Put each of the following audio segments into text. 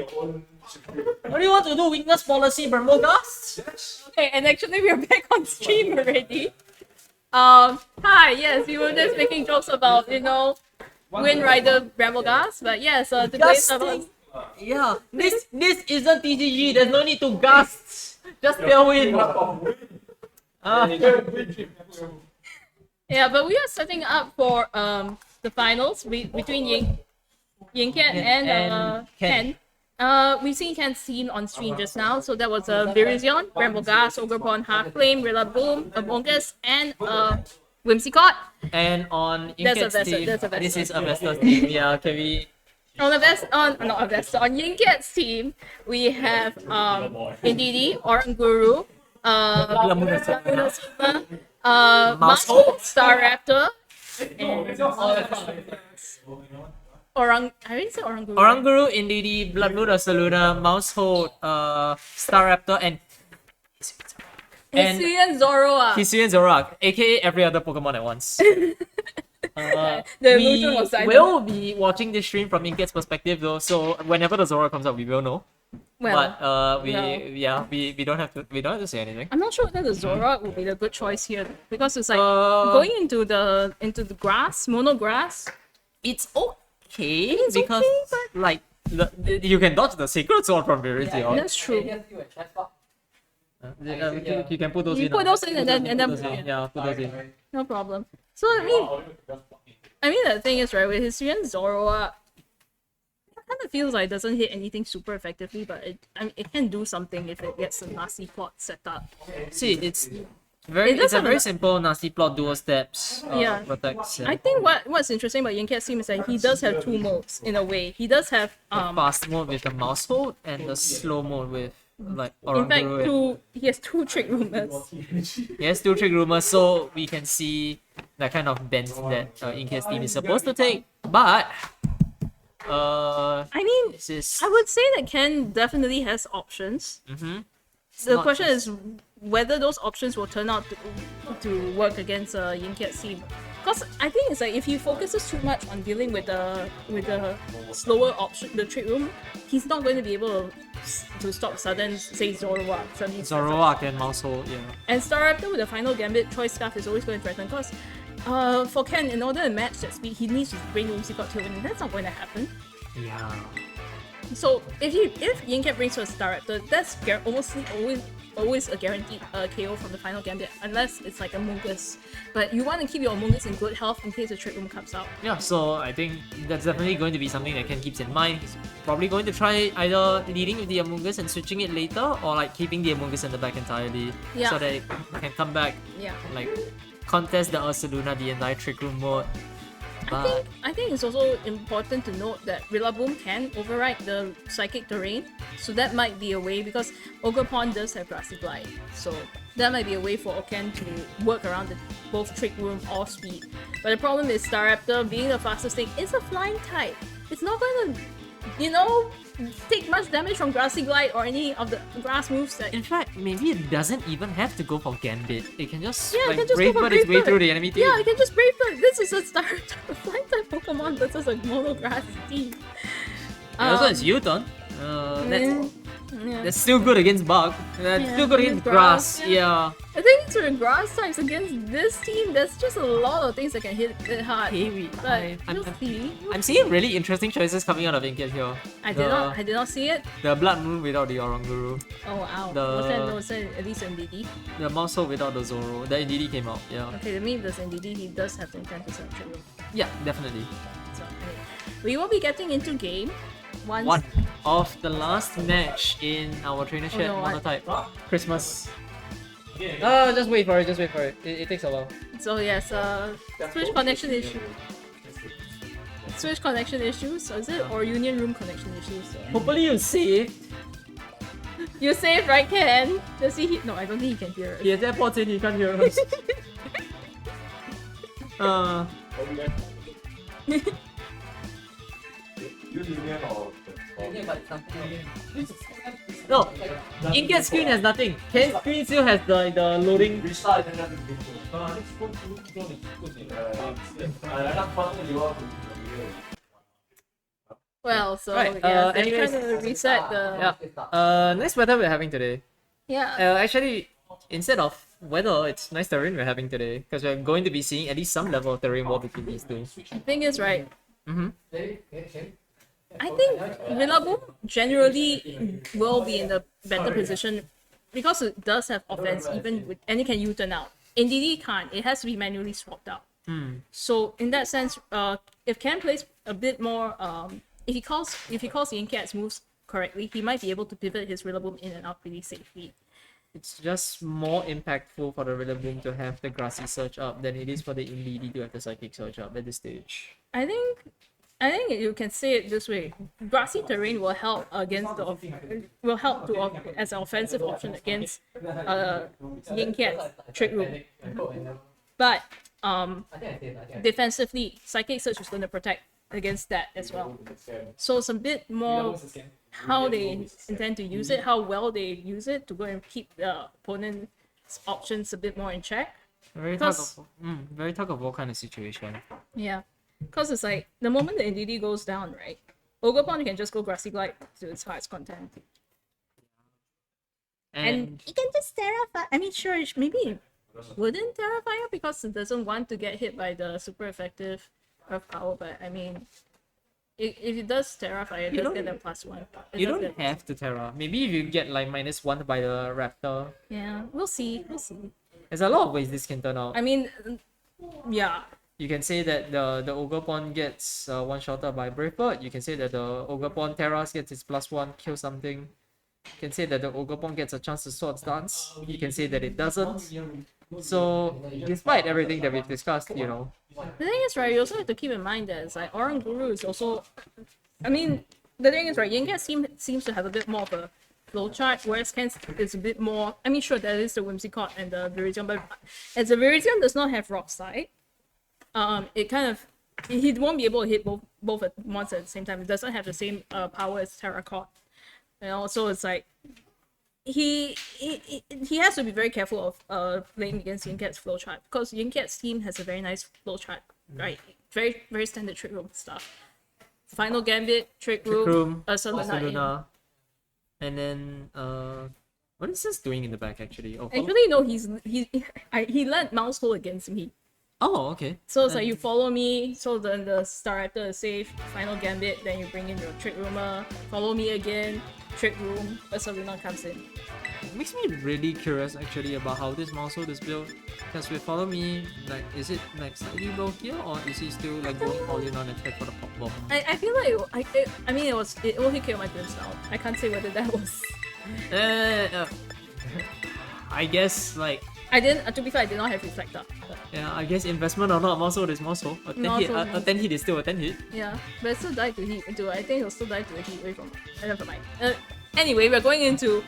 What do you want to do? Weakness policy, Bermudas? Okay, and actually we're back on stream already. Hi, yes, we were just making jokes about, Wind Rider Bramblegas, but yes, today's about... Yeah, this isn't TGG. There's no need to gust. Just pure win. Yeah, but we are setting up for the finals between Ying Kiat and Ken. We've seen Ken's team on stream just now, so that was Virizion, Bramblegas, Ogrepon, Half-Flame, Rillaboom, Among Us, and Whimsicott. And on Yingkiat's team, this is Avesta's team. Yeah, can we... On Ying Kiat's team, we have Indeedee, Oranguru, Mousehole, Star Raptor, and I already said Oranguru. Oranguru, Indeedee, Bloodmoon of Saluna, Mousehole, Star Raptor, and Hisuian Zoroark. Hisuian Zoroark, aka every other Pokemon at once. illusion was silent. We will be watching this stream from Inket's perspective though, so whenever the Zoroark comes out, we will know. Well, but we don't have to say anything. I'm not sure whether the Zoroark would be the good choice here because it's like going into the grass, mono grass. It's okay because like you can dodge the Sacred Sword from Virizion. Yeah, that's true. You can put those in. You put those in and then put those in. No problem. So I mean the thing is, right, with Hisuian Zoroark, it kind of feels like it doesn't hit anything super effectively, but it can do something if it gets a nasty plot set up. See, it's a very simple nasty plot, dual steps. Protects. I think what's interesting about Yingkiat's team is that he does have two modes in a way. He does have the fast mode with the Mousehole and the slow mode with like Oranguru. In fact, he has two Trick Rumors. He has two Trick Rumors, so we can see that kind of bend that Yingkiat's team is supposed to take. But I mean, I would say that Ken definitely has options. So the question is whether those options will turn out to work against Yingkiat's team. Because I think it's like if he focuses too much on dealing with the slower option, the Trick Room, he's not going to be able to stop sudden, say Zoroark. Zoroark and Mousehole, yeah. And Star Raptor with the final Gambit, Choice Scarf is always going to threaten because for Ken, in order to match that speed, he needs to bring Whimsicott to him, and that's not going to happen. Yeah. So if Yingkiat brings to a Star Raptor, that's always a guaranteed KO from the final Gambit, unless it's like a Mungus. But you want to keep your Mungus in good health in case the Trick Room comes out. Yeah, so I think that's definitely going to be something that Ken keeps in mind. He's probably going to try either leading with the Amoonguss and switching it later, or like keeping the Amoonguss in the back entirely, so that it can come back, like contest the Ursaluna, the entire Trick Room mode. I think it's also important to note that Rillaboom can override the Psychic Terrain, so that might be a way, because Ogrepon does have Grassy Glide, so that might be a way for Oken to work around both Trick Room or Speed. But the problem is Star Raptor, being the fastest thing, is a flying type. It's not going to, take much damage from Grassy Glide or any of the grass moves that... In fact, maybe it doesn't even have to go for Gambit. It can just Brave Bird its way through the enemy team. Yeah, it can just Brave Bird. This is a Star Raptor flying type Pokemon versus a mono grass team. Also, it's U-turn. That's still good against Bug. That's still good against Grass. Yeah. I think for Grass types against this team, there's just a lot of things that can hit it hard. I'm seeing really interesting choices coming out of Inkiat here. I did not see it. The Blood Moon without the Oranguru. Oh wow. Was that at least Indeedee? The Mousehole without the Zoro. The Indeedee came out, yeah. Okay, that means there's Indeedee, he does have the intent to set Trick Room. Yeah, definitely. So anyway, we will be getting into game. One of the last match in our trainership MONOTYPE. Christmas. Just wait for it. It takes a while. So yes, Switch connection issue. Switch connection issues, is it? Or Union Room connection issues? So. Hopefully you saved. You saved, right, Ken? Does he? No, I don't think he can hear us. He has AirPods in, he can't hear us. No, Inkiat's screen has nothing. Ken's screen still has the loading. Well, so Right, yeah, they're anyways, trying to reset the. yeah. Nice weather we're having today. Yeah. Actually, instead of weather, it's nice terrain we're having today because we're going to be seeing at least some level of terrain war between these two. The thing is, right? Mm-hmm. I think Rillaboom generally will be in the better position because it does have offense, even with, and it can U-turn out. In DD can't. It has to be manually swapped out. So in that sense, if Ken plays a bit more, if he calls Ying Kiat's moves correctly, he might be able to pivot his Rillaboom in and out pretty safely. It's just more impactful for the Rillaboom to have the Grassy Surge up than it is for the Indeedee to have the Psychic Surge up at this stage. I think you can say it this way: grassy terrain will help against as an offensive option against Ying Kiat's Trick Room. But defensively, Psychic Surge is going to protect against that as well. So it's a bit more how they intend to use it, how well they use it to go and keep the opponent's options a bit more in check. Very tug of war kind of situation. Yeah. Because it's like, the moment the NDD goes down, right? Ogerpon can just go Grassy Glide to its highest content. And it can just Terrafire. I mean, sure, maybe it wouldn't Terrafire because it doesn't want to get hit by the super effective Earth Power, but I mean, if it does Terrafire, it does get a +1. You don't have to Terra. Maybe if you get like -1 by the Raptor. Yeah, we'll see. There's a lot of ways this can turn out. I mean, yeah. You can say that the Ogerpon gets one-shotted by Brave. You can say that the Ogerpon Terras gets its +1, kill something. You can say that the Ogerpon gets a chance to Swords Dance. You can say that it doesn't. So, despite everything that we've discussed, you know. The thing is, right, you also have to keep in mind that it's like Oran Guru is also... I mean, the thing is, right, Yingkia seems to have a bit more of a flowchart, whereas Ken is a bit more... I mean, sure, there is the Whimsicott and the Virizion, but as the Virizion does not have Rock Slide, it kind of... He won't be able to hit both at once at the same time. It doesn't have the same power as Terracotta. You know, so it's like... He has to be very careful of playing against Yingkiat's flowchart because Yingkiat's team has a very nice flowchart, right? Very very standard Trick Room stuff. Final Gambit, Trick Room, Ursaluna, and then what is this doing in the back actually? Oh, actually no, he led Mouse Hole against me. Oh, okay. So it's like you follow me, so then the Star Raptor is safe, Final Gambit, then you bring in your Trick Roomer, follow me again, Trick Room, Ursaluna comes in. It makes me really curious actually about how this mouse is built. Because with Follow Me, like, is it like slightly low here or is he still like going all in on attack for the pop bomb? I feel like it only killed my Grimstyle. I can't say whether that was. I guess like. To be fair, I did not have Reflector. But... Yeah, I guess investment or not, mouse is mouse. A 10 hit is still a 10 hit. Yeah, but it still died to heat. I think it'll still die to a heat wave from. Never mind. Anyway, we're going into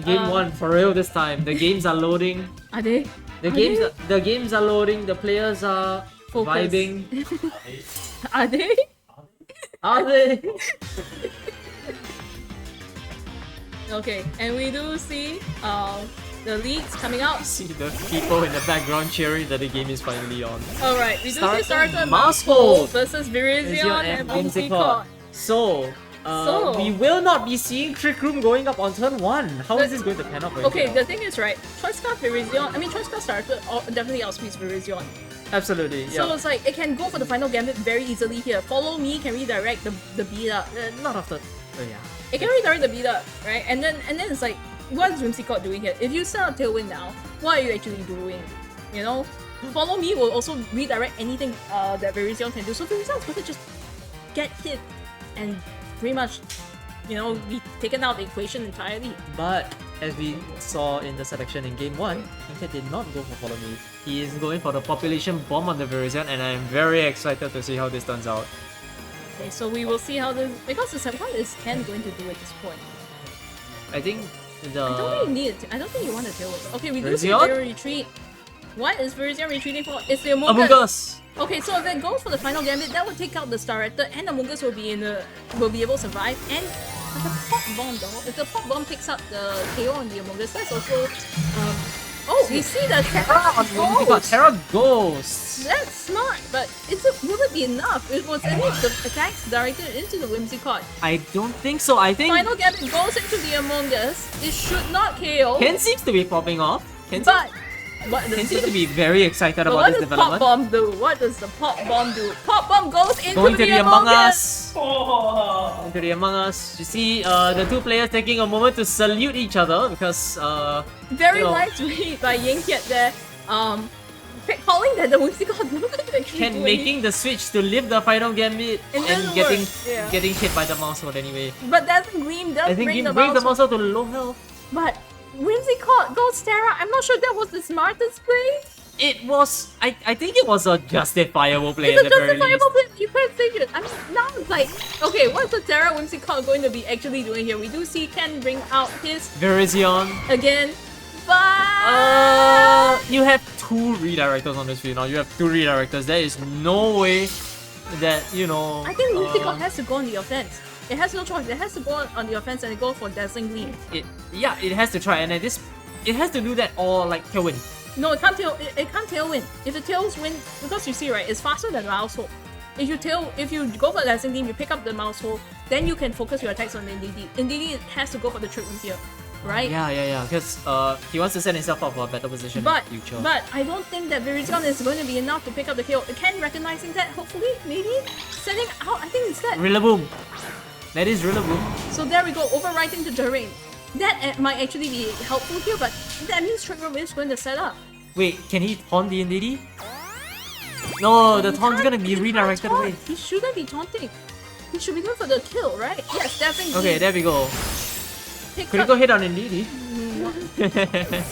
Game 1 for real this time. The games are loading. Are they? The games are loading. The players are vibing. Are they? Are they? Okay, and we do see the leads coming out. See the people in the background cheering that the game is finally on. Alright, we do see Starter Mask Hold versus Virizion and Whimsicott. So, we will not be seeing Trick Room going up on turn 1. How is this going to pan out? Okay, the thing is, right, Choice Scarf Starter definitely outspeeds Virizion. Absolutely, yeah. So it's like, it can go for the Final Gambit very easily here. Follow Me can redirect the beat up. Not after... yeah. It can redirect the beat up, right? And then it's like, what is Whimsicott doing here? If you sell Tailwind now, what are you actually doing? You know? Follow Me will also redirect anything that Virizion can do. So Virizion's going to just get hit and pretty much, you know, be taken out of the equation entirely. But as we saw in the selection in Game 1, Kiat did not go for Follow Me. He is going for the Population Bomb on the Virizion, and I am very excited to see how this turns out. Okay, so we will see how this... Because what is Ken going to do at this point? I think the... I don't really need it. I don't think you want to deal with it. Okay, we do see Virizion retreat. What is Virizion retreating for? It's the Among Us. Okay, so if it goes for the Final Gambit, that will take out the Star Raptor, and Among Us will be able to survive. And the Pop Bomb though, if the Pop Bomb picks up the KO on the Among Us, that's also We see the Terra on Ghost. Terra Ghost. That's smart, but will it be enough? It was any of the attacks directed into the Whimsicott. I don't think so. I think Final Gambit goes into the Among Us. It should not KO. Ken seems to be popping off. Ken seems to be very excited about this development. What does Pop Bomb do? What does the Pop Bomb do? Pop Bomb goes into Going to the Among Us. Oh. Into the Among Us. You see the two players taking a moment to salute each other because very nice way by Ying Kiat there. Calling that the Whimsicott Ken making the switch to live the final gambit and getting hit by the mouse sword anyway. But doesn't Gleam does bring the mouse sword to low health. But Whimsicott goes Terra. I'm not sure that was the smartest play. It was. I think it was a justifiable play. It's a justifiable play. You can't say it. I mean, now it's like, okay, what's the Terra Whimsicott going to be actually doing here? We do see Ken bring out his Virizion again, but you have two redirectors on this field now. You have two redirectors. There is no way that I think Whimsicott has to go on the offense. It has no choice. It has to go on the offense and go for Dazzling Gleam. It has to try, and it has to do that or like tailwind. No, it can't tailwind. If the tails win, because you see, right, it's faster than mouse hold. If you go for Dazzling Gleam, you pick up the mouse hold, then you can focus your attacks on the NDD. NDD has to go for the trick room here, right? Yeah. Because he wants to set himself up for a better position in the future. But I don't think that Virizion is going to be enough to pick up the KO. Ken recognizing that, hopefully, maybe sending out. I think it's that. Rillaboom. That is Rillaboom. So there we go, overwriting the terrain. That might actually be helpful here, but that means Trick Room is going to set up. Wait, can he taunt the NDD? No, the taunt's gonna be redirected away. He shouldn't be taunting. He should be going for the kill, right? Yes, definitely. Okay, there we go. Critical hit on NDD.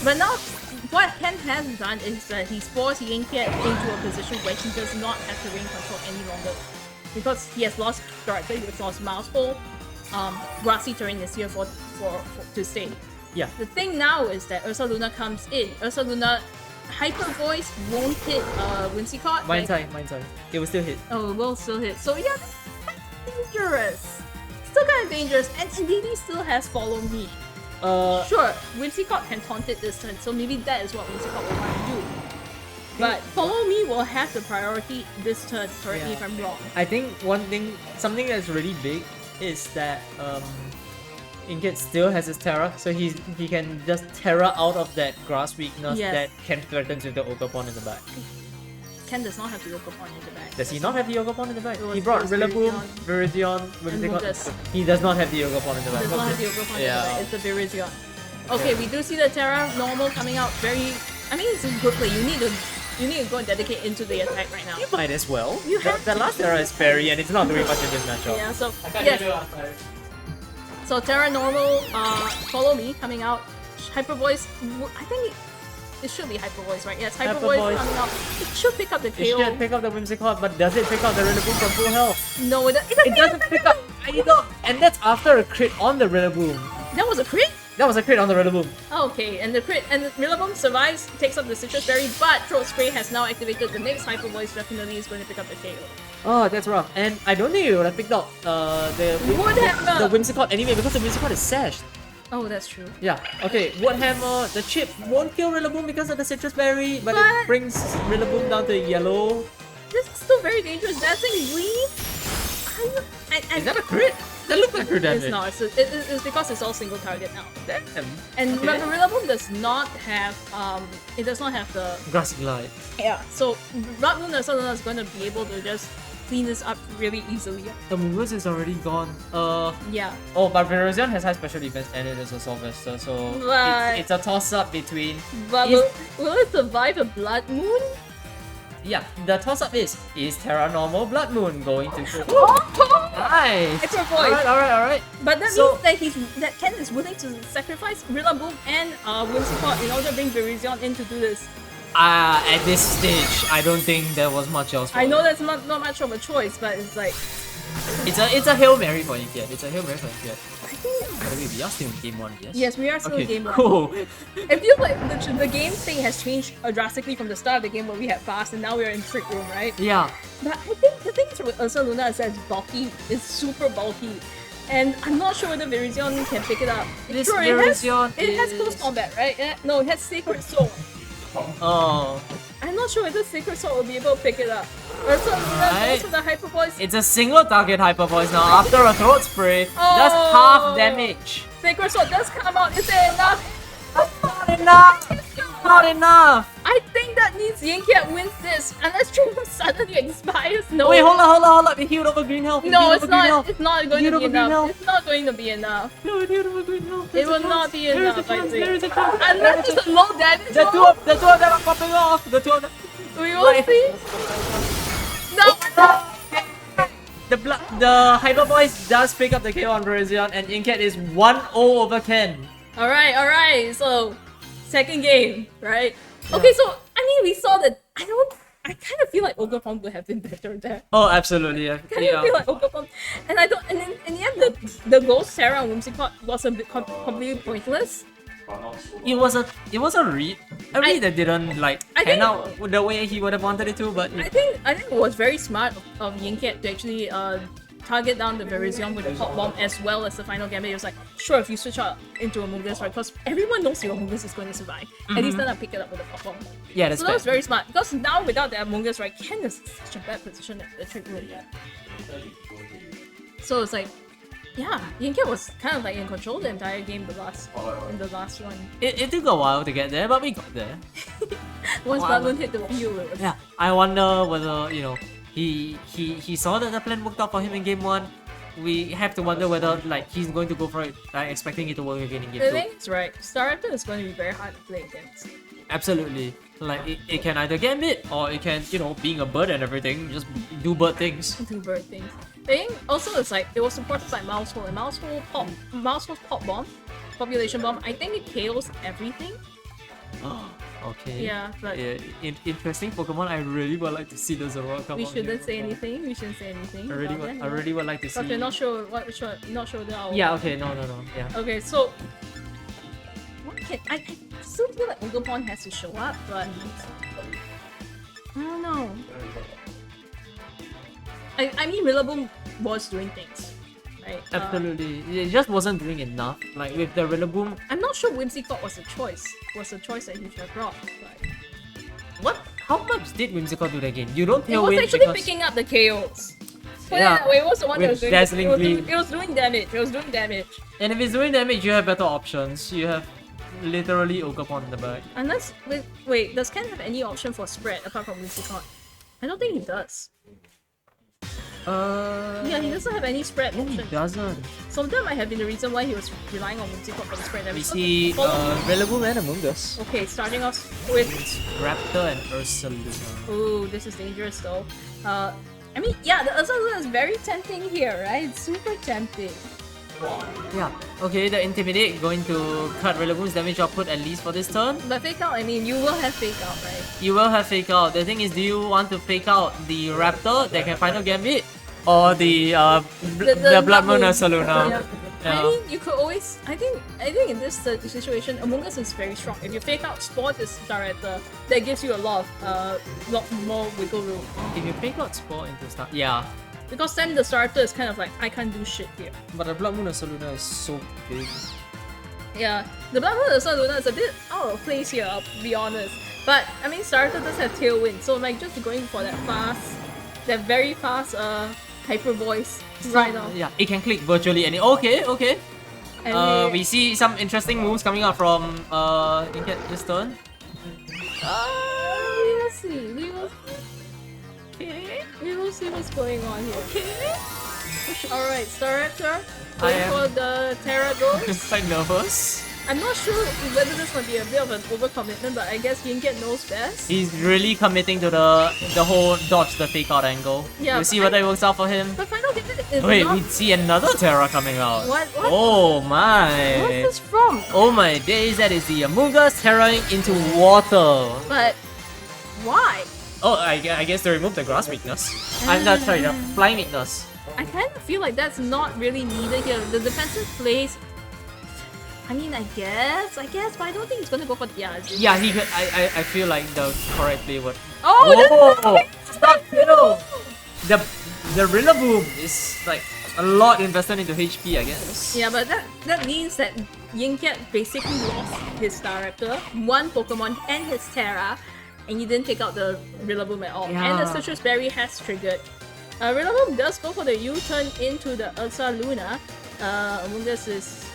But now, what Ken has done is that he's forced Ying Kiat into a position where he does not have terrain control any longer. Because he has lost director, he has lost mouse hold. Grassy terrain is here to stay. Yeah. The thing now is that Ursa Luna comes in. Ursa Luna Hyper Voice won't hit Whimsicott. Mind's eye. It will still hit. Oh, it will still hit. So yeah, that's dangerous. Still kind of dangerous. And NDD still has Follow Me. Sure, Whimsicott can taunt it this turn, so maybe that is what Whimsicott will want to do. But Follow Me will have the priority this turn, correct me if I'm wrong. I think something that's really big is that Inget still has his Terra, so he can just Terra out of that grass weakness that Ken threatens with the Ogre-Pon in the back. Ken does not have the Ogre-Pon in the back. Does he not have the Ogre-Pon in the back? He brought Rillaboom, Virizion, he does not have the Ogre-Pon in the back. He does not have the Ogre-Pon in the back, it's the Virizion. Okay, we do see the Terra normal coming out very... I mean, it's a good play. You need to go and dedicate into the attack right now. You might as well. The last Terra is fairy and it's not doing much in this matchup. Yeah, so So Terra normal, Follow Me coming out. Hyper Voice, I think it should be Hyper Voice, right? Yes, Hyper Voice coming out. It should pick up the KO. It should pick up the Whimsicott, but does it pick up the Rillaboom from full health? No, it doesn't pick up either. And that's after a crit on the Rillaboom. That was a crit? That was a crit on the Rillaboom. Okay, and the Rillaboom survives, takes up the Citrus Berry, but Throat Spray has now activated. The next Hyper Voice definitely is going to pick up the KO. Oh, that's rough. And I don't think you would have picked up the Whimsicott anyway because the Whimsicott is sashed. Oh, that's true. Yeah. Okay, Woodhammer, the chip won't kill Rillaboom because of the Citrus Berry, but it brings Rillaboom down to yellow. This is still very dangerous. Dazzling Gleam? Is that a crit? That looks like crit damage. It's not. It's because it's all single target now. Damn. And Rillaboom does not have it does not have the Grassy Glide. Yeah. So Blood Moon is going to be able to just clean this up really easily. The Moonrose is already gone. Yeah. Oh, but Virizion has high special defense and it is a Sylvester, so it's a toss-up between... But will it survive a Blood Moon? Yeah, the toss-up is Terra normal Blood Moon going to... Nice! Hyper Voice! Alright. But that means that Ken is willing to sacrifice Rillaboom and Whimsicott in order to bring Virizion in to do this. At this stage, I don't think there was much else for I know that's not much of a choice, but it's like... It's a Hail Mary for Kiat. It's a Hail Mary for Kiat. By the way, we are still in game 1, yes? Yes, we are still in game 1. Cool. It feels like the game state has changed drastically from the start of the game where we had fast and now we're in Trick Room, right? Yeah. But I think the thing is with Ursa Luna is that it's bulky. It's super bulky. And I'm not sure whether Virizion can pick it up. This sure, Virizion it has close combat, right? No, it has Sacred Soul. Oh. I'm not sure whether Sacred Sword will be able to pick it up. Or so goes for the Hyper Voice. It's a single target Hyper Voice now. After a Throat Spray, Oh. does half damage. Sacred Sword does come out. Is it enough? Not enough! Not enough! I think that means Ying Kiat wins this unless Dream suddenly expires. No. Wait, hold on. It healed over green health. No, it's not. It's not going to be enough. Health. It's not going to be enough. No, it healed over green health. It will not be enough. I think. There is a chance. Unless it's a low damage. The two of them are popping off. The two of them. We will see. No. The Hyper Voice does pick up the KO on Virizion, and Ying Kiat is 1-0 over Ken. Alright. So, second game, right? Okay, so I mean, we saw that. I kind of feel like Ogre would have been better there. Oh, absolutely. Yeah. I kind of feel like Ogre and I don't. And then in the end, the Ghost Terra on Whimsicott was a bit completely pointless. It was a read. A read that didn't pan out the way he would have wanted it to, but I think it was very smart of Ying Kiat to actually target down the Virizion with the Pop Bomb as well as the final gambit. It was like, sure, if you switch out into Amoonguss, right? Because everyone knows your Amoonguss is going to survive. At least then I pick it up with the Pop Bomb. Yeah, that's so that was very smart. Because now without the Amoonguss, right, Ken is such a bad position at the trick room. So it's like, yeah, Ying Kiat was kind of like in control the entire game in the last one. It took a while to get there, but we got there. Once Balloon hit the field, it was... Yeah, I wonder whether, he saw that the plan worked out for him in game 1. We have to wonder whether he's going to go for it, expecting it to work again in game 2. I think it's right. Staraptor is going to be very hard to play against. Absolutely. It can either gambit or it can, being a bird and everything, just do bird things. Do bird things. The thing also is it was supported by Mousehole, and Mousehole's Pop Bomb, Population Bomb, I think it KOs everything. Okay. Yeah, but interesting Pokemon. I really would like to see the Zoroark come out. We shouldn't say anything. I really would like to see. Okay, not sure that. Yeah. Okay. No. Yeah. Okay, so I still feel like Ogre has to show up, but I don't know. I mean, Rillaboom was doing things, right? Absolutely. It just wasn't doing enough. With the Rillaboom. I'm not sure Whimsicott was a choice. Was a choice that he should have brought. What? How much did Whimsicott do that game? You don't It was actually picking up the KOs. Yeah, it was the one that was doing it was doing damage. And if it's doing damage, you have better options. You have literally Ogre in the back. Unless wait, does Ken have any option for spread apart from Whimsicott? I don't think he does. Yeah, he doesn't have any spread option. He doesn't. So that might have been the reason why he was relying on Whimsicott for the spread damage. We see Rillaboom and Amoonguss. Okay, starting off with Raptor and Ursaluna. Ooh, this is dangerous though. I mean, yeah, the Ursaluna is very tempting here, right? It's super tempting. Yeah. Okay, the Intimidate going to cut Rillaboom's damage output at least for this turn. But Fake Out, I mean, you will have Fake Out, right? You will have Fake Out. The thing is, do you want to Fake Out the Raptor that can Final Gambit? Or the Blood Moon Ursaluna? Yeah. I mean, you could always... I think in this situation, Amoonguss is very strong. If you Fake Out Spore this Director, that gives you a lot more wiggle room. If you Fake Out Spore into start... Yeah. Because then the starter is kind of like, I can't do shit here. But the Blood Moon Ursaluna is so big. Yeah, the Blood Moon Ursaluna is a bit out of place here, I'll be honest. But, I mean, starter does have Tailwind, so just going for that very fast Hyper Voice right now. Yeah, it can click virtually any... Okay. We see some interesting moves coming out from Ying Kiat this turn. We will see. Okay. We will see what's going on here. Okay. Alright, Staraptor. Going for the Terra Ghost. Quite nervous. I'm not sure whether this might be a bit of an overcommitment, but I guess Ying Kiat knows best. He's really committing to the whole dodge the fake out angle. Yeah, we'll see whether it works out for him. But Final Gambit is Wait, not... we see another Terra coming out. What? Oh my. What's this from? Oh my days, that is the Amoonguss Terraing into water. But why? Oh, I guess to remove the grass weakness. I'm not sorry, the flying weakness. I kind of feel like that's not really needed here. The defensive plays... I mean, I guess, but I don't think he's gonna go for the... Yeah, he could... I feel like the correct play would... Oh! Stop kill! The Rillaboom is a lot invested into HP, I guess. Yeah, but that means that Ying Kiat basically lost his Staraptor, one Pokemon, and his Terra, and he didn't take out the Rillaboom at all. Yeah. And the Citrus Berry has triggered. Rillaboom does go for the U-turn into the Ursa Luna. Amoonguss is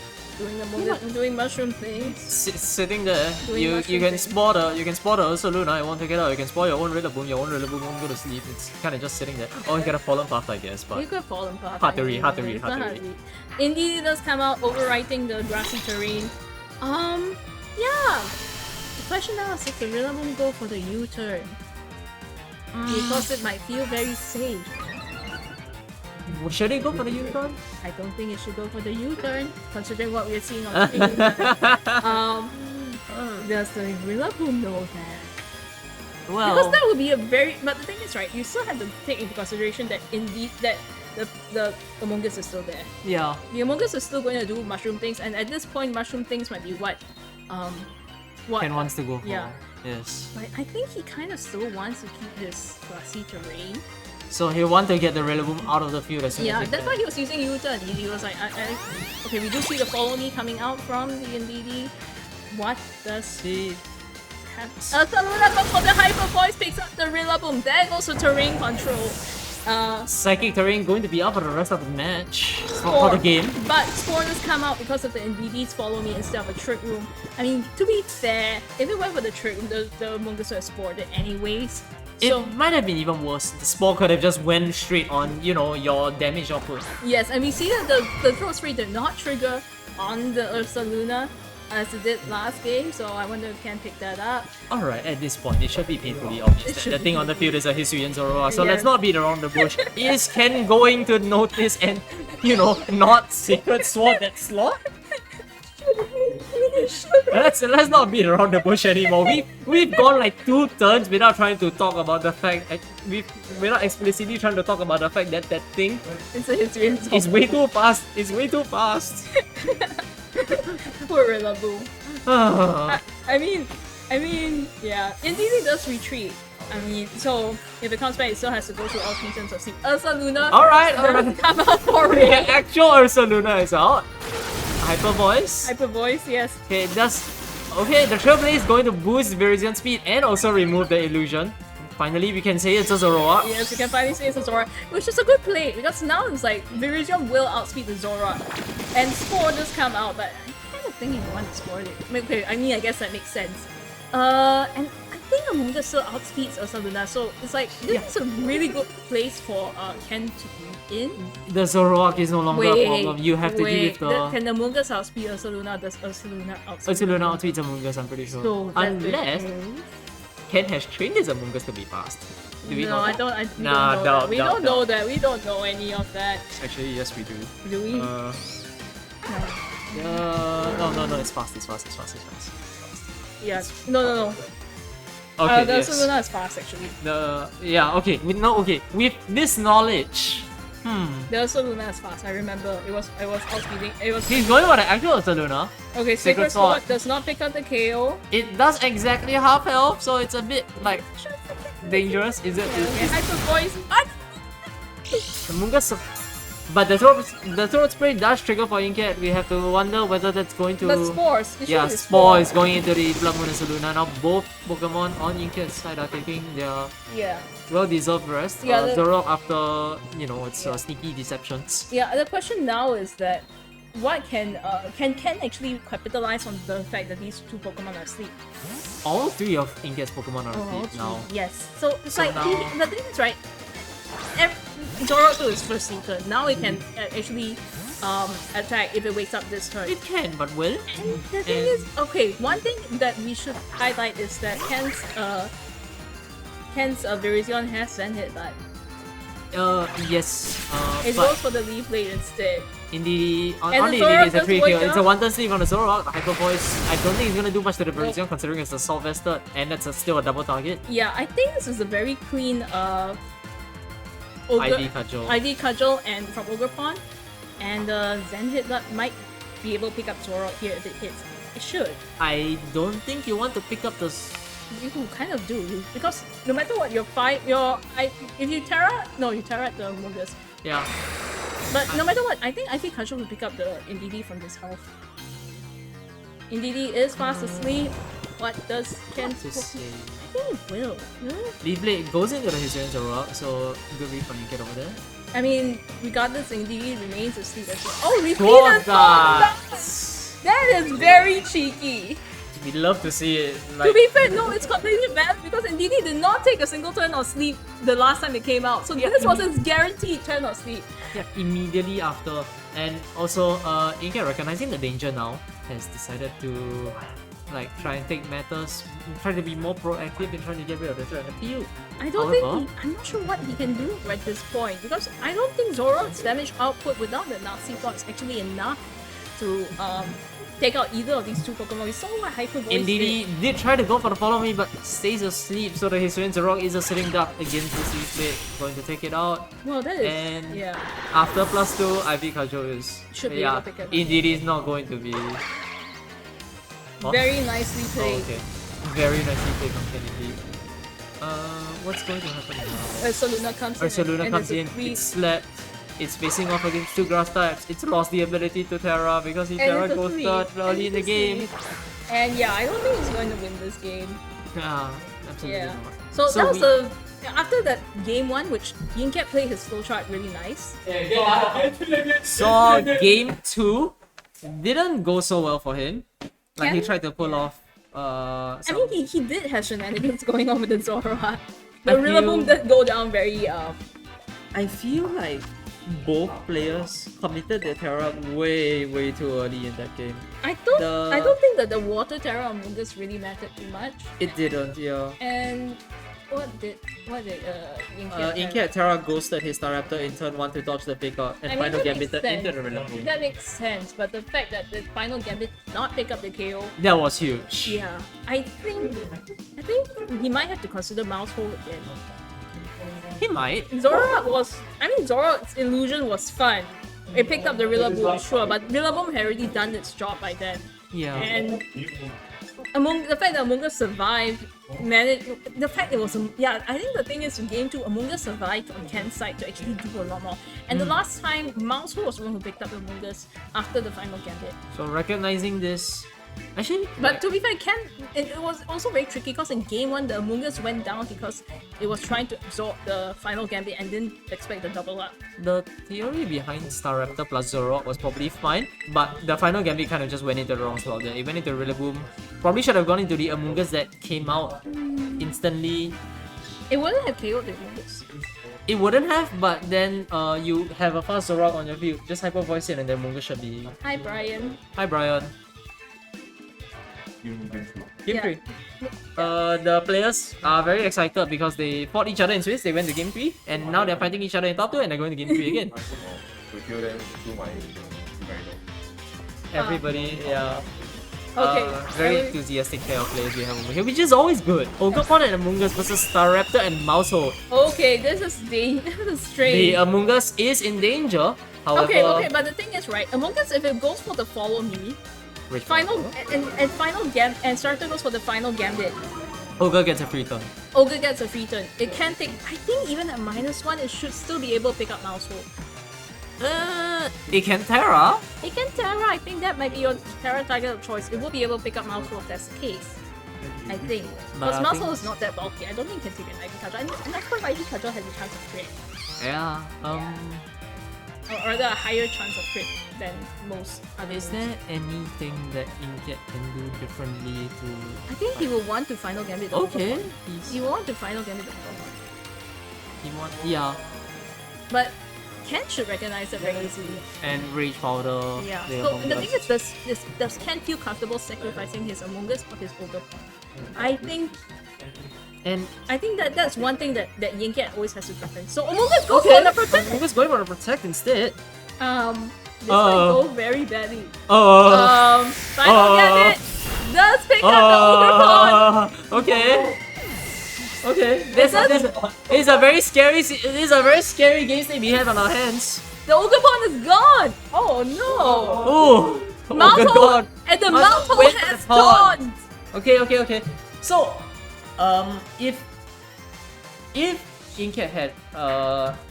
doing mushroom things. Sitting there, Doing you mushroom can things. spot the Ursa Luna, you won't take it out. You can spot your own Rillaboom won't go to sleep. It's kind of just sitting there. Oh, you got a Fallen Path, I guess, but You could fall in path. Hard to read, hard to It's read, not hard to read. Indeed, it does come out overwriting the grassy terrain. Yeah. The question now is if the Rillaboom go for the U-turn. Because it might feel very safe. should it go for the U-turn? I don't think it should go for the U-turn, considering what we're seeing on screen. Does the Rillaboom know that? Well, Because that would be a very... But the thing is, right, you still have to take into consideration that indeed that the Amoonguss is still there. yeah. The Amoonguss is still going to do mushroom things, and at this point, mushroom things might be what Ken wants to go for. Yeah. Yes. But I think he kind of still wants to keep his grassy terrain. So he want to get the Rillaboom out of the field as soon Yeah, as he that's can. why he was using U-turn. He was like, okay, we do see the Follow Me coming out from the NDD. What does He have? Luna goes for the Hyper Voice, picks up the Rillaboom. There goes the terrain control. Psychic Terrain going to be up for the rest of the match. For the game. But Spore does come out because of the NDD's Follow Me instead of a Trick Room. I mean, to be fair, if it went for the Trick Room, the Amoonguss would have spored it anyways. It So, might have been even worse. The Spore could have just went straight on, your damage output. yes, and we see that the Throat Spray did not trigger on the Ursa Luna as it did last game, so I wonder if Ken picked that up. Alright, at this point, it should be painfully obvious that should the thing be. on the field is a Hisuian Zoroark. So Yes. let's not beat around the bush. Is Ken going to notice and, not Sacred Sword that slot? Let's not beat around the bush anymore. We've gone like 2 turns without trying to talk about the fact without explicitly trying to talk about the fact that that thing It's a history and is way too fast. It's way too fast. Poor Rillaboom. Ah. I mean, yeah. Indeed, it does retreat. I mean, so if it comes back, it still has to go through all 3 turns of sleep. Ursa Luna Alright. does come out for The it. actual Ursa Luna is out. Hyper Voice. Hyper Voice, yes. Okay, the Trailblaze is going to boost Virizion speed and also remove the illusion. Finally, we can say it's a Zoroark. Yes, we can finally say it's a Zoroark, which is a good play because now it's like Virizion will outspeed the Zoroark, and Spore does come out, but I kind of think you want to Spore it. Okay, I mean, I guess that makes sense. And I think Amoonguss still outspeeds Ursa Luna, so it's like this is a really good place for Ken to be in. The Zoroark is no longer a problem. You have to deal with the Can Amoonguss outspeed Ursa Luna? Does Ursa Luna outspeed? Ursa Luna outspeeds Amoonguss, I'm pretty sure. So that's the Unless thing. Ken has trained his Amoonguss to be fast. Do we No, know I that? don't. We Nah, don't know doubt, that. We doubt, don't know that. We don't know any of that. Actually, yes, we do. Do we? No, it's fast. Yeah. No. Okay, The yes. Ursa Luna is fast actually. Okay. With this knowledge, The Ursa Luna is fast. I remember. I was outspeeding. It was. he's going for the actual Ursa Luna. Okay, Sacred Sacred Sword Sword. does not pick up the KO. It does exactly half health, so it's a bit like dangerous. Is it? Okay, Hyper Voice. What? Amoonguss, but the throat spray does trigger for Incat. We have to wonder whether that's going to. But Spores. It Yeah, should be Spore is going into the Blood Moon and Saluna. Now both Pokemon on Inkat's side are taking their Yeah. well-deserved rest. Yeah, Zoroark after, its sneaky deceptions. Yeah. The question now is that what can Ken actually capitalize on the fact that these 2 Pokemon are asleep? All 3 of Inkat's Pokemon are asleep now. Yes. So it's So like now- the thing is right. Zoroark is first turn. Now it can actually attack if it wakes up this turn. It can, but will? And the thing is, okay, one thing that we should highlight is that Ken's Virizion has Zen Hit, but Yes. it But goes for the Leaf Blade instead. in the And on the the Zoroark it's a does 3 wake kill. It's a up. 1-turn sleep on the Zoroark. Hyper Voice. I don't think it's gonna do much to the Virizion considering it's a Salt Vested and that's still a double target. Yeah, I think this is a very clean ID Cudgel. ID Cudgel and from Ogre Pond, and Zen Hit might be able to pick up Zoroark here if it hits. It should. I don't think you want to pick up the. You kind of do, because no matter what if you Terra at the Amoonguss. Yeah. But no matter what, I think Kacho will pick up the Indeedee from this health. Indeedee is fast asleep. What does Ken to say? I think it will. Leaf Blade goes into the Hisuian Zorok, so good read from Kiat over there. I mean, regardless, Indeedee remains asleep as well. Oh, repeat Thought that is very cheeky. We love to see it. To be fair, no, it's completely bad because Indeedee did not take a single turn of sleep the last time it came out. So this was his guaranteed turn of sleep. Yeah, immediately after. And also, Inke, recognizing the danger now, has decided to like try and take matters, try to be more proactive in trying to get rid of the threat in the field. I'm not sure what he can do at this point because I don't think Zorok's damage output without the Nazi plot is actually enough to take out either of these two Pokemon. We saw what Hyper Voice Indeed, did try to go for the follow me, but stays asleep, so the Hisuian Zorok is a sitting duck against this Leaf Blade, going to take it out. Well, that is... And yeah. after +2, IV Kajo is... should be able to pick it up. Indeed is not going to be... Very nicely played. Oh, okay. Very nicely played from Kennedy. What's going to happen now? Ursaluna comes in. It's slept. It's facing off against two grass types. It's lost the ability to Terra because Terra goes third early in the game. And yeah, I don't think he's going to win this game. Yeah, absolutely yeah. not. So that was after that game 1, which Ying kept playing his flow chart really nice. So game 2 didn't go so well for him. Like he tried to pull off. I mean, he did have shenanigans going on with the Zoroark. The Rillaboom did go down very. I feel like both players committed their Terra way too early in that game. I don't think that the Water Terra on Mungus really mattered too much. It didn't, yeah. And what did Inke Terra ghosted his Staraptor in turn 1 to dodge the pickup and final gambited into the Rillaboom. That makes sense, but the fact that the final gambit did not pick up the KO. That was huge. Yeah. I think he might have to consider Mouse Hole again. He might. Zoroark's illusion was fun. It picked up the Rillaboom, sure, but Rillaboom had already done its job by then. Yeah. And the fact that Among Us survived, I think the thing is in game 2, Among Us survived on Ken's side to actually do a lot more. And the last time, Mouse was the one who picked up Among Us after the final gambit. So recognizing this, actually, but to be fair, it was also very tricky because in game 1, the Among Us went down because it was trying to absorb the final gambit and didn't expect the double up. The theory behind Staraptor plus Zoroark was probably fine, but the final gambit kind of just went into the wrong slot there. It went into Rillaboom. Probably should have gone into the Among Us that came out instantly. It wouldn't have KO'd the Among Us. It wouldn't have, but then you have a fast Zoroark on your field. Just Hyper Voice it and the Among Us should be... Hi, Brian. Hi, Brian. Game 3. The players are very excited because they fought each other in Swiss, they went to Game 3, and now they're fighting each other in top 2 and they're going to Game 3 again. Everybody, yeah. Okay. Very enthusiastic pair of players we have over here, which is always good. Ogapon and Among Us versus Staraptor and Mousehole. Okay, this is strange. The Among Us is in danger, however... Okay, but the thing is, right, Among Us, if it goes for the follow me, final gambit, and Starter goes for the final gambit. Ogre gets a free turn. Ogre gets a free turn. It can take. I think even at -1, it should still be able to pick up Mousehole. It can Terra. It can Terra. I think that might be your Terra target of choice. It will be able to pick up Mousehole if that's the case. I think. Because Mousehole is not that bulky. I don't think it can take an Ivy Cudgel. I'm not sure if Ivy Cudgel has a chance of crit. Yeah. Or rather, a higher chance of crit than most other Is there anything that Inket can do differently to... I think he will want to final gambit the Okay. He will want to final gambit the Pokemon. Yeah. But Ken should recognize it very easily. And Rage Powder. Yeah. So the thing is, does Ken feel comfortable sacrificing his Among Us or his Ogre? I think that's one thing that Yingket always has to preference. So Among Us goes for the protect. Among Us going for the protect instead. This might go very badly. Final gambit does pick up the Ogre. Okay. This is a very scary. This is a very scary game state we have on our hands. The Ogre is gone. Oh no. Oh. Mousehole and the Mousehole has gone. Okay. So, if Kiat had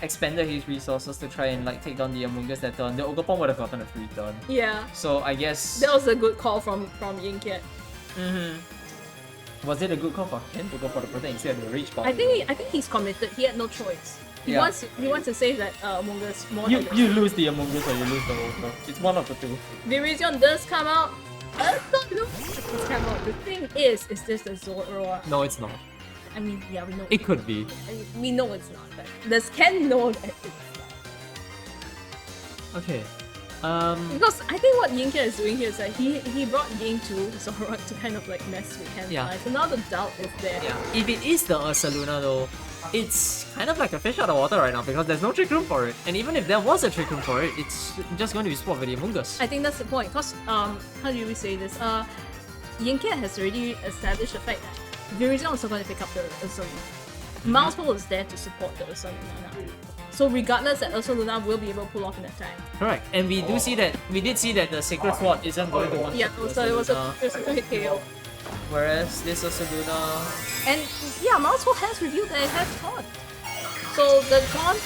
expended his resources to try and like take down the Among Us that turn, the Ogopon would have gotten a free turn. Yeah. So I guess That was a good call from Ying. Was it a good call for Ken to go for the protect instead of the reach ball? I think he's committed. He had no choice. He wants to save that Among Us more. You lose the Among Us or you lose the Ogre. It's one of the two. Virizion does come out. It's come out. The thing is this the Zoro? No, it's not. I mean, yeah, we know It could be. we know it's not. But does Ken know that it's Okay. because I think what Ying is doing here is that he brought Ying to Zoro to kind of like mess with him. Yeah. So now the doubt is there. Yeah. If it is the Ursaluna though, it's kind of like a fish out of water right now because there's no trick room for it. And even if there was a trick room for it, it's just going to be swapped with the Among Us. I think that's the point. Because how do we say this? Ying has already established the fact that Virizion is also going to pick up the Ursaluna. Mousehole is there to support the Ursaluna now. So regardless, that Ursaluna will be able to pull off an attack. Correct. And we did see that the Sacred Sword isn't going to one. Yeah, so it was a hit KO. Whereas this Ursaluna. And yeah, Mousehole has revealed that it has taunt. So the taunt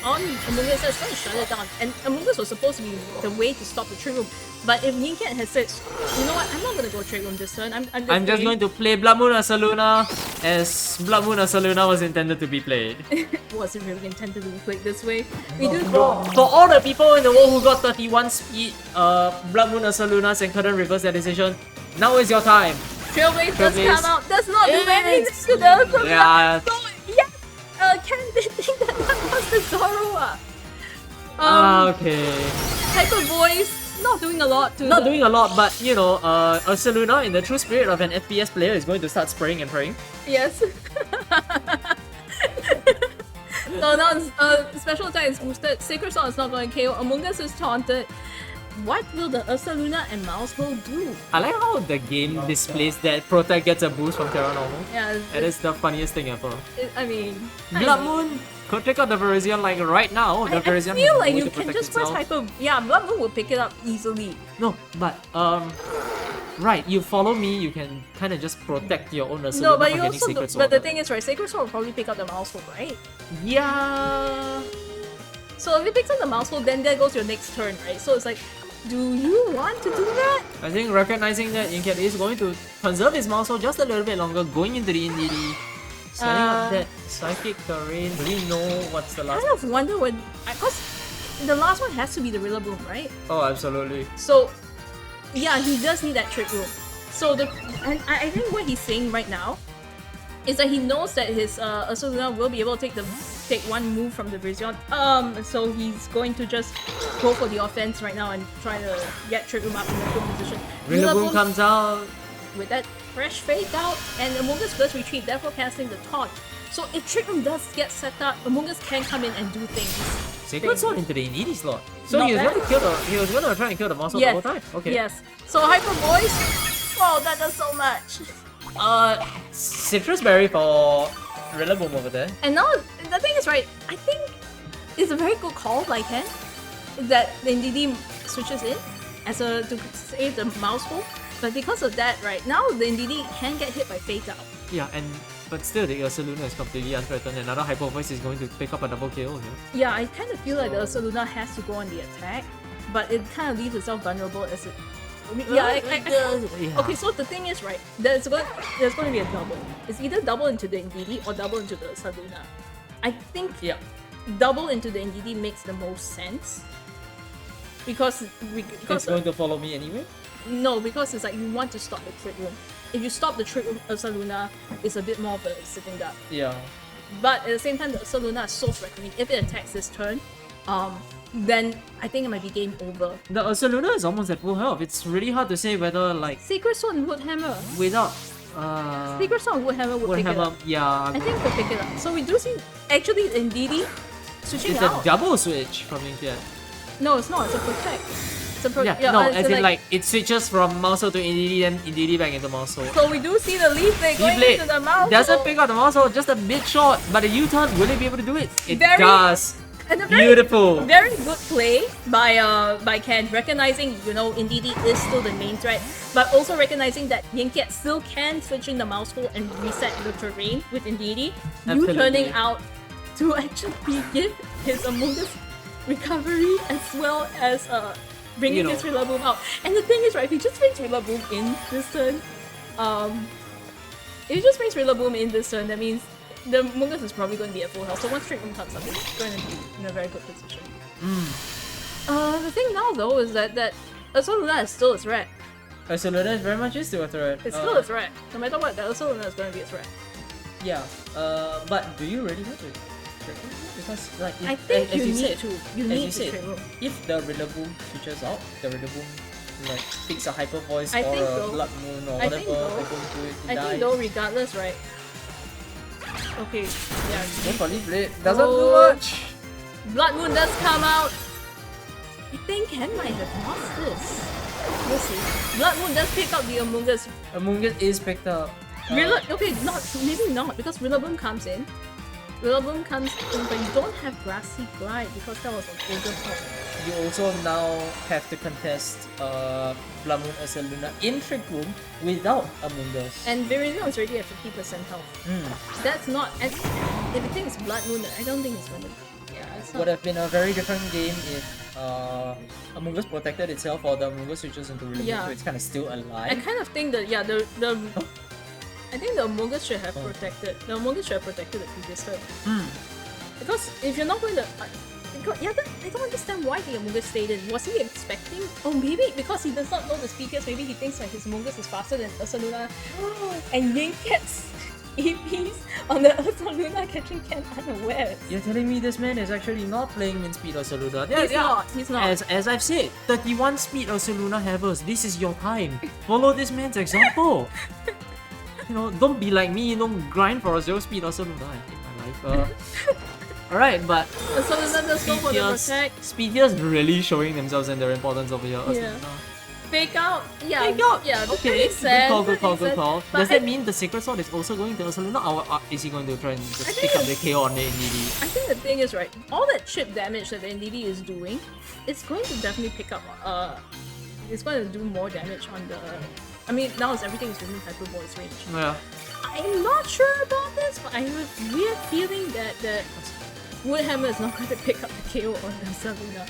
on Among Us is going to shut it down. And Among Us was supposed to be the way to stop the trick room. But if Ying has said, you know what, I'm not going to go trick room this turn. I'm just going to play Blood Moon Ursaluna as Blood Moon Ursaluna was intended to be played. Was it really intended to be played this way? For all the people in the world who got 31 speed Blood Moon Ursalunas and couldn't reverse their decision, now is your time. Trailblaze does come out, does not do anything to the Ursaluna. Yeah. So, yes, Ken did think that was the Zoro. Okay. Hyper Voice, not doing a lot to Not doing a lot, but you know, Ursaluna in the true spirit of an FPS player is going to start spraying and praying. Yes. So now special attack is boosted. Sacred Sword is not going to KO. Among Us is taunted. What will the Ursaluna and Mousehole do? I like how the game displays that Protect gets a boost from Terra Normal. Yeah, That is the funniest thing ever. I mean, Blood Moon could take out the Virizion like right now. The I Virizion feel has like way you to can protect just press itself. Hyper. Yeah, Blood Moon will pick it up easily. No, but right, you follow me, you can kind of just protect your own Ursaluna No, but from you getting also. Sacred Sword. But the thing is, right, Sacred Sword will probably pick up the Mousehole, right? Yeah. So if it picks up the Mousehole, then there goes your next turn, right? So it's like, do you want to do that? I think recognizing that Kiat is going to conserve his Mousehole just a little bit longer, going into the NDD, setting up that Psychic Terrain. Do we know what's the I last? kind of wonder when, because the last one has to be the Rillaboom, right? Oh, absolutely. So, yeah, he does need that trick room. So and I think what he's saying right now is that he knows that his Ursaluna will be able to take one move from the Virizion. So he's going to just go for the offense right now and try to get trick room up in a good position. Rillaboom comes out. With that fresh fade out, and Among Us does retreat, therefore casting the taunt. So if trick room does get set up, Among Us can come in and do things. Sacred Sword into the needy slot. So Not he was bad. going to kill he was going to try and kill the Mousehole the whole time. Okay. Yes. So Hyper Voice. Oh, that does so much. Citrus Berry for Rillaboom over there. And now the thing is, right, I think it's a very good call by Ken that the NDD switches in as a to save the Mousehole. But because of that, right, now the NDD can get hit by Fate Out. Yeah, but still the Ursaluna is completely unthreatened. Another Hyper Voice is going to pick up a double kill here. Yeah, I kind of feel like the Ursaluna has to go on the attack, but it kind of leaves itself vulnerable as it. Yeah. Okay, so the thing is, right, there's going to be a double. It's either double into the NDD or double into the Ursaluna. I think double into the NDD makes the most sense because It's going to follow me anyway. No, because it's like you want to stop the trick room. If you stop the trick room, Ursaluna is a bit more of a sitting duck. Yeah. But at the same time, the Ursaluna is so threatening. If it attacks this turn, then I think it might be game over. The Ursaluna is almost at full health. It's really hard to say whether like Sacred Sword and Woodhammer. without Sacred Sword and Woodhammer would pick it up. Yeah. I think we'll pick it up. So we do see actually NDD switching It's out. a double switch from Kiat. No, it's not. It's a protect. It's a as in like it switches from Mousehole to NDD, then NDD back into Mousehole. So we do see the Leaf Blade going Blade into the Mousehole. doesn't pick up the Mousehole, just a bit short, but the U-turn, will it be able to do it? It Very- does. And a very, Beautiful. very good play by Ken, recognizing NDD is still the main threat, but also recognizing that Kiat still can switch in the Mousehole and reset the terrain with NDD. You Absolutely. turning out to actually give his Among Us recovery as well as bringing this Rillaboom out. And the thing is, right, if he just brings Rillaboom in this turn, that means the Among Us is probably going to be at full health. So once Trick Room comes up, it's going to be in a very good position. The thing now though is that Ursaluna is still a threat. Ursaluna is very much still a threat. It's still a threat. No matter what, the Ursaluna is going to be a threat. Yeah. But do you really have to? Because like I think you need to. You need to Trick Room. If the Rillaboom switches out, the Rillaboom like picks a Hyper Voice or a Blood Moon or whatever, they're going to do it. I think though, regardless, right? Okay, yeah. Go for Leaf Blade. Doesn't do much. Blood Moon does come out. I think Ken might have lost this. We'll see. Blood Moon does pick up the Among Us. Among Us is picked up. Okay, maybe not, because Rillaboom comes in. Rillaboom comes in, but you don't have Grassy Glide because that was an older pop. You also now have to contest Blood Moon Ursaluna in Trick Room without Among Us. And Virizion is already at 50% health. That's not... And if you think it's Blood Moon, I don't think it's going to... Yeah, it's not... Would have been a very different game if Among Us protected itself or the Among Us switches into Rillaboom, so it's kind of still alive. I kind of think that, yeah, I think the Among Us should have protected. The Among Us should have protected the previous turn. Because if you're not going to... I don't understand why the Among Us stayed in. Was he expecting... Oh, maybe because he does not know the speakers, maybe he thinks like his Among Us is faster than Ursaluna. And Ying gets EPs on the Ursaluna catching Ken unaware. You're telling me this man is actually not playing min speed Ursaluna? He's not. As I've said, 31 speed Ursaluna havers, this is your time. Follow this man's example. You know, don't be like me, don't grind for a 0 speed Ursaluna. I hate my life. Alright, but Speedia's really showing themselves and their importance over here. Yeah. Fake out? Yeah. Fake out? Yeah, okay. Good call. But Does that mean the Sacred Sword is also going to Ursaluna, or is he going to try and just pick up the KO on the NDD? I think the thing is, right, all that chip damage that the NDD is doing, it's going to definitely pick up, it's going to do more damage on the... I mean, now everything is within Hyper Voice range. Yeah. I'm not sure about this, but I have a weird feeling that Woodhammer is not going to pick up the KO on Ursaluna.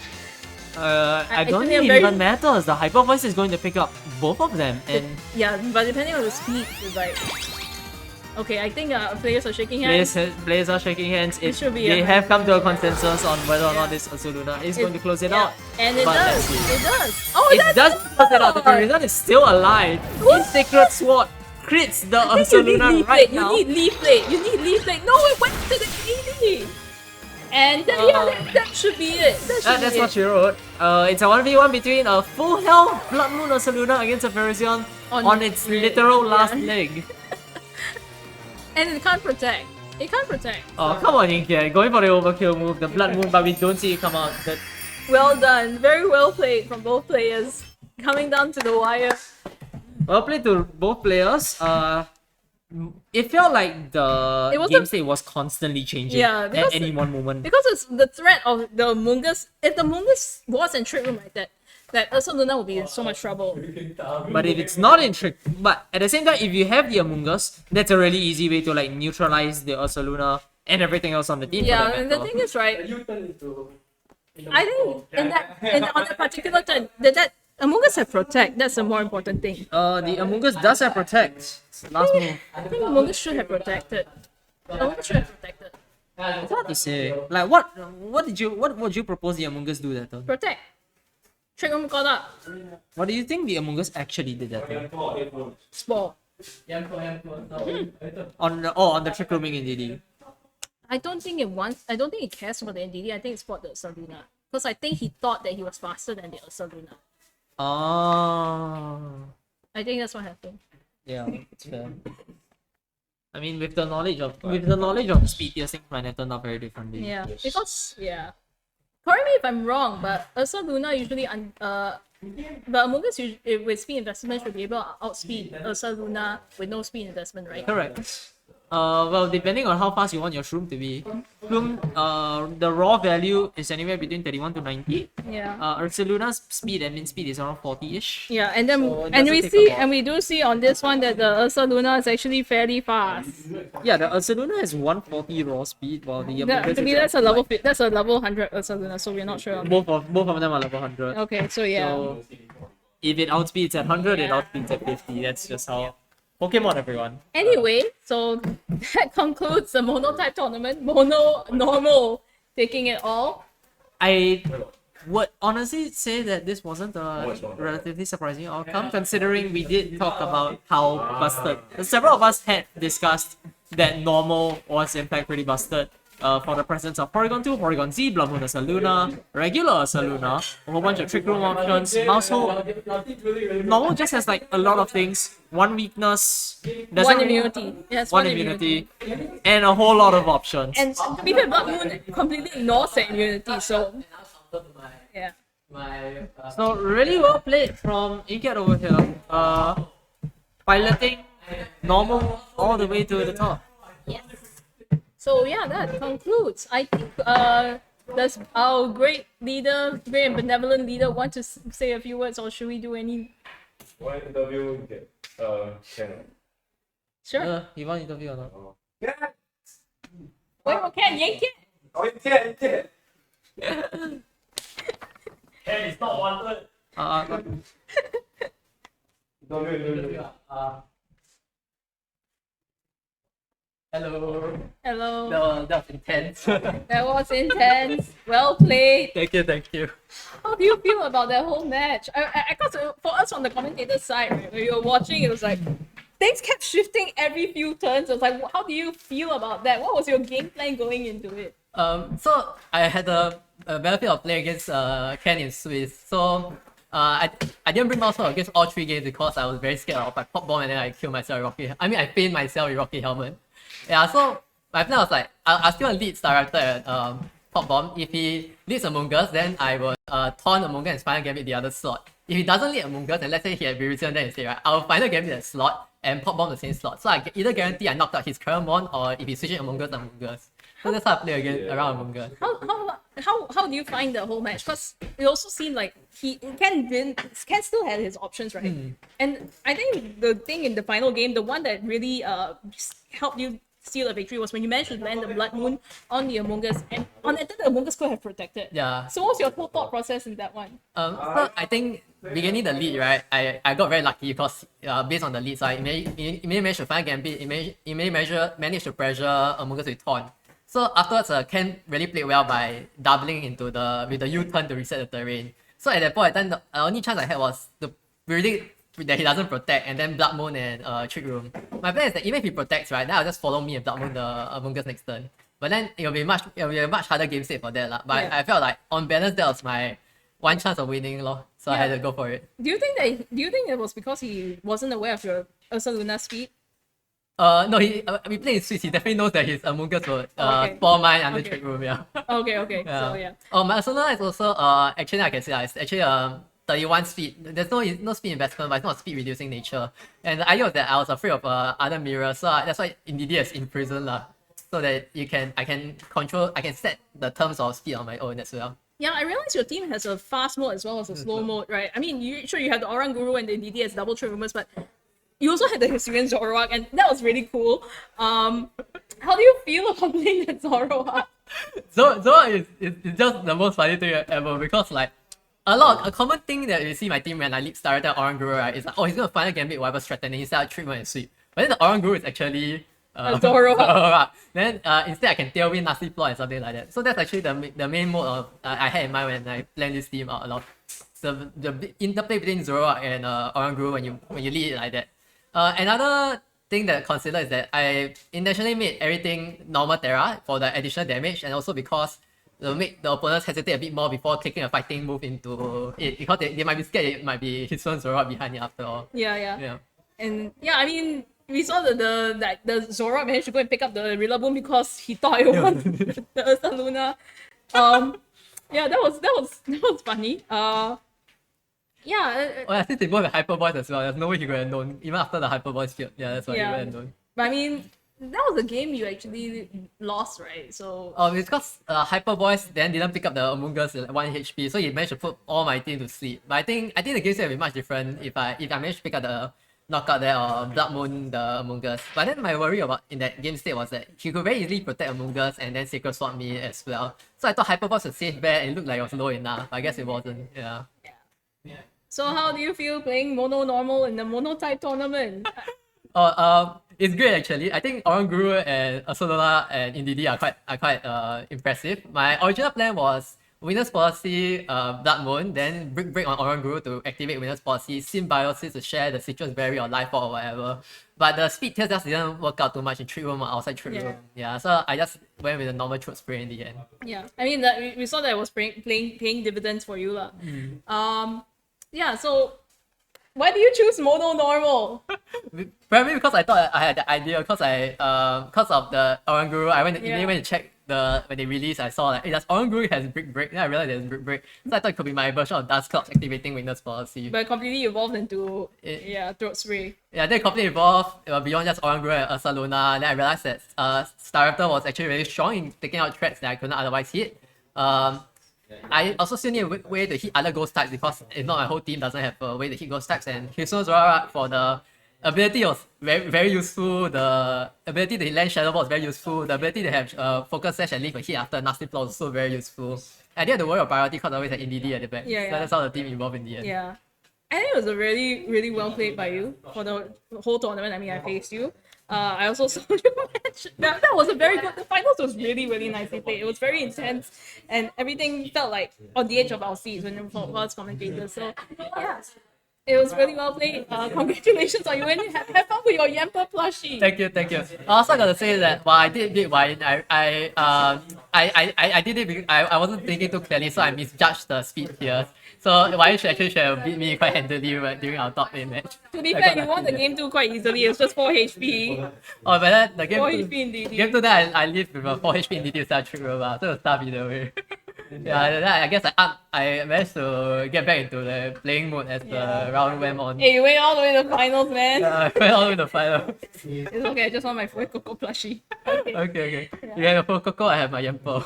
I don't think it even matters. The Hyper Voice is going to pick up both of them, and yeah, but depending on the speed, it's like... Okay, I think players are shaking hands. Players are shaking hands. They have come to a consensus on whether or not this Ursaluna is going to close it out. And it does. It does. Oh, it does close it out. The Virizion is still alive. In Sacred Sword crits the Ursaluna right now. You need Leaf Blade. No, it went to the KD. And that should be it. That's what she wrote. It's a 1v1 between a full health Blood Moon Ursaluna against a Virizion on its literal last leg. And it can't protect. Oh, come on, Kiat. Going for the overkill move, the Blood Moon, but we don't see it come out. Well done. Very well played from both players. Coming down to the wire. Well played to both players. It felt like the game state was constantly changing at any one moment. Because it's the threat of the Among Us. If the Among Us was in Trick Room like that Ursaluna will be in so much trouble. But if it's not in Trick, but at the same time, if you have the Among Us, that's a really easy way to like neutralize the Ursaluna and everything else on the team. Yeah, and the thing is, right, I think on that particular turn, that Among Us have Protect. That's the more important thing. The Among Us does have Protect. Last move. I think Among Us should have protected. It's hard to say. Like what would you propose the Among Us do that turn? Protect. Trick Room got up. What do you think the Among Us actually did that turn? Spore. On the Trick Rooming NDD. I don't think it cares about the NDD. I think it's for the Ursaluna. Because I think he thought that he was faster than the Ursaluna. I think that's what happened. Yeah, it's fair. I mean, with the knowledge of speed, things might have turned out very differently. Yeah, because correct me if I'm wrong, but Ursaluna usually but Among Us with speed investment should be able to outspeed Ursaluna with no speed investment, right? Correct. Well, depending on how fast you want your shroom to be. Bloom, the raw value is anywhere between 31 to 90. Yeah. Ursaluna's speed and min speed is around 40-ish. Yeah, and then So it and doesn't we take see a lot. and we do see on this one that the Ursa Luna is actually fairly fast. Yeah, the Ursaluna has 140 raw speed, while the To me, that's a level 100 Ursa Luna, so we're not sure. both of them are level 100. Okay, so yeah. So if it outspeeds at 100, it outspeeds at 50. That's just how Pokemon, everyone. Anyway, so that concludes the monotype tournament. Mono, normal, taking it all. I would honestly say that this wasn't a relatively surprising outcome, considering we did talk about how busted. Several of us had discussed that normal was in fact pretty busted. For the presence of Porygon 2, Porygon Z, Blood Moon Saluna, regular Saluna, a whole bunch of Trick Room options. Mousehole, normal just has like a lot of things. One weakness, One immunity. Yes, one immunity, and a whole lot of options. And to be fair, Blood Moon completely ignores the immunity, so yeah. So really well played from Kiat over here. Piloting normal all the way to the top. Yes. So yeah, that concludes. I think does our great leader, great and benevolent leader, want to say a few words, or should we do any? One interview can. Sure. You want interview or not? Yeah. Wait, okay, Ying Kiat. Oh, yeah. Ken is not wanted. Hello. Hello. That was intense. That was intense. Well played. Thank you. How do you feel about that whole match? I got for us on the commentator side, right, when you were watching, it was like things kept shifting every few turns. It was like, how do you feel about that? What was your game plan going into it? So I had a benefit of playing against Ken in Swiss. So I didn't bring mouse against all 3 games because I was very scared of my pop bomb and then I killed myself with Rocky. I mean, I failed myself with Rocky Helmet. Yeah, so my plan was like, I'll still lead Staraptor at pop bomb. If he leads Among Us, then I will taunt Among Us and final gambit the other slot. If he doesn't lead Among Us, and let's say he had Virizion then instead, right, I'll final gambit that slot and pop bomb the same slot. So I either guarantee I knocked out his current mon, or if he's switching Among Us, Among Us. So that's how I play again around Among Us. How do you find the whole match? Because it also seemed like Ken still had his options, right? And I think the thing in the final game, the one that really helped you steal a victory was when you managed to land the Blood Moon on the Among Us, and on that the Among Us could have protected. Yeah. So what's your whole thought process in that one? So I think beginning the lead, right, I got very lucky because based on the lead, so I immediately managed to find gambit, immediately managed to pressure Among Us with taunt. So afterwards, Ken really played well by doubling into with the U-turn to reset the terrain. So at that point in time, the only chance I had was to predict that he doesn't protect, and then Blood Moon and Trick Room. My plan is that even if he protects, right, then I'll just follow me and Blood Moon the Among Us next turn. But then it'll be a much harder game state for that lah. But Yeah. I felt like on balance that was my one chance of winning lor. So I had to go for it. Do you think it was because he wasn't aware of your Ursa Luna speed? No, we play in Swiss. He definitely knows that his Among Us will spawn mine under Okay. Trick Room. Yeah. Okay. Yeah. So yeah. Oh, my Asuna is also actually I can say it's actually 31 speed. There's no speed investment, but it's not speed reducing nature. And the idea was that I was afraid of other mirrors, so that's why NDD is in prison lah. So that I can set the terms of speed on my own as well. Yeah, I realize your team has a fast mode as well as a slow mode, right? I mean, you have the Orang Guru and the DD as double trip movements, but you also had the Hisuian Zoroark, and that was really cool. How do you feel about playing that Zoroark? Zoro is just the most funny thing ever because like a common thing that you see my team when I lead started Orang Guru, right, is like, oh, he's gonna final gambit whatever's threatening, he set up treatment and sweep. But then the Orang Guru is actually Zoroark. Then instead I can tailwind nasty plot and something like that. So that's actually the main mode of I had in mind when I planned this team out a lot. So the interplay between Zoroark and Orang Guru when you lead it like that. Another thing that consider is that I intentionally made everything normal Terra for the additional damage, and also because to make the opponents hesitate a bit more before taking a fighting move into it, because they might be scared it might be his own Zoroark behind it after all. Yeah. And yeah, I mean, we saw the Zoroark managed to go and pick up the Rillaboom because he thought it was the Ursa Luna. Yeah, that was funny. Since they both have Hyper Voice as well, there's no way he could have known even after the Hyper Voice field. Yeah, that's why he would have known. But I mean, that was a game you actually lost, right? So It's because Hyper Voice then didn't pick up the Among Us at 1 HP, so he managed to put all my team to sleep. But I think the game will be much different if I managed to pick up the Knockout there or Blood Moon the Among Us. But then my worry about in that game state was that he could very easily protect Among Us and then Sacred Sword me as well. So I thought Hyper Voice was safe bet and it looked like it was low enough. I guess it wasn't. Yeah. so how do you feel playing mono normal in the monotype tournament? It's great actually. I think Oranguru and Solana and Indeedee are quite impressive. My original plan was Winner's Policy, Blood Moon, then break on Oranguru to activate Winner's Policy, Symbiosis to share the Citrus Berry or Life Orb or whatever. But the speed test just didn't work out too much in Trick Room or outside Trick Room. Yeah, so I just went with a normal Throat Spray in the end. Yeah, I mean that we saw that it was paying dividends for you lah. Yeah, so why do you choose mono normal? Probably because I thought I had the idea because of the Oranguru. I went to check when they released. I saw like, does Oranguru has Brick Break? Then I realized there's Brick Break. So I thought it could be my version of Dust Clouds activating Winner's Policy. But completely evolved into Throat Spray. Yeah, then completely evolved beyond just Oranguru and Ursaluna. Then I realized that Staraptor was actually really strong in taking out threats that I could not otherwise hit. I also still need a way to hit other ghost types because if not my whole team doesn't have a way to hit ghost types, and Hiso Zora for the ability was very, very useful. The ability to land Shadow Ball was very useful. The ability to have Focus Sash and leave a hit after Nasty Claw was also very useful. I didn't have to worry about priority because I always had Indeedee at the back. So that's how the team evolved in the end. Yeah. I think it was a really, really well played by you for the whole tournament. I mean, I faced you. I also saw your match. That was a very good. The finals was really, really nicely played. It was very intense, and everything felt like on the edge of our seats when we were commentators. So yeah, it was really well played. Congratulations on you, and have fun with your Yamper plushie. Thank you. I also gotta say that while I did beat Wine, I did it because I wasn't thinking too clearly, so I misjudged the speed here. So Wine should have beat me quite handily during our top 8 match. To be fair, you won the game 2 quite easily. It's just 4 HP. Oh, but then the 4 game HP indeed. game 2 then I lived with a 4 HP indeed inside Trick Room, so it was tough either way. Yeah, then I guess I managed to get back into the playing mode as the round went on. Hey, you went all the way to the finals, man. I went all the way to the final. It's okay, I just want my Foy Coco plushie. Okay. You have a Coco, I have my Yampo.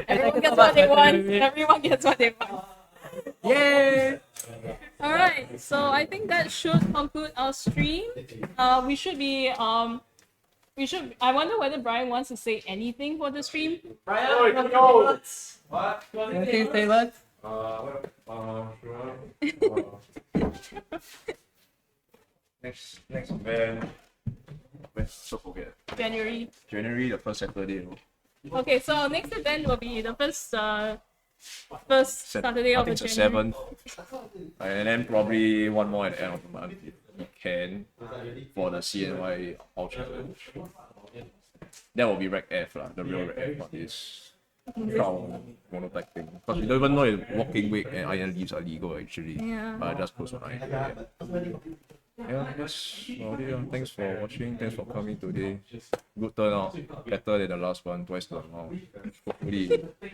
Everyone gets what they want. Everyone gets what they want. Yay! Alright, so I think that should conclude our stream. We should be I wonder whether Brian wants to say anything for the stream. Brian, go! What? Anything famous? Next event. So forget. January. January, the first Saturday. Okay, so our next event will be the first Saturday of I think the it's January. the 7th. And then probably one more at the end of the month if we can for the CNY All Challenge. That will be Rec F, the real Rec F, not this crown monotype thing. Because we don't even know if walking wake and iron leaves are legal actually. Yeah. But I just close my eye. Yeah, that's about it. Thanks for watching. Thanks for coming today. Good turnout. Better than the last one, twice the amount.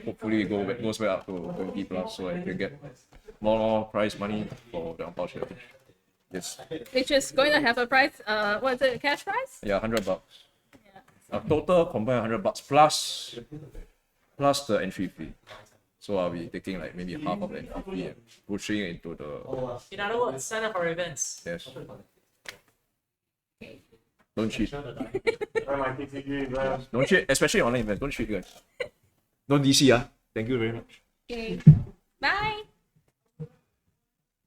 Hopefully it goes back up to 20 plus so I can get more prize money for the Ampao challenge. Yes. Which is going to have a price, what is it, a cash prize? Yeah, $100. Yeah. A total combined $100 plus the entry fee. So I'll be taking like maybe half of the entry fee and pushing it into the. In other words, sign up for events. Yes. Don't cheat. Don't cheat, especially online events. Don't cheat, guys. Don't DC, Thank you very much. Okay. Bye.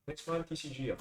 Next one, TCG,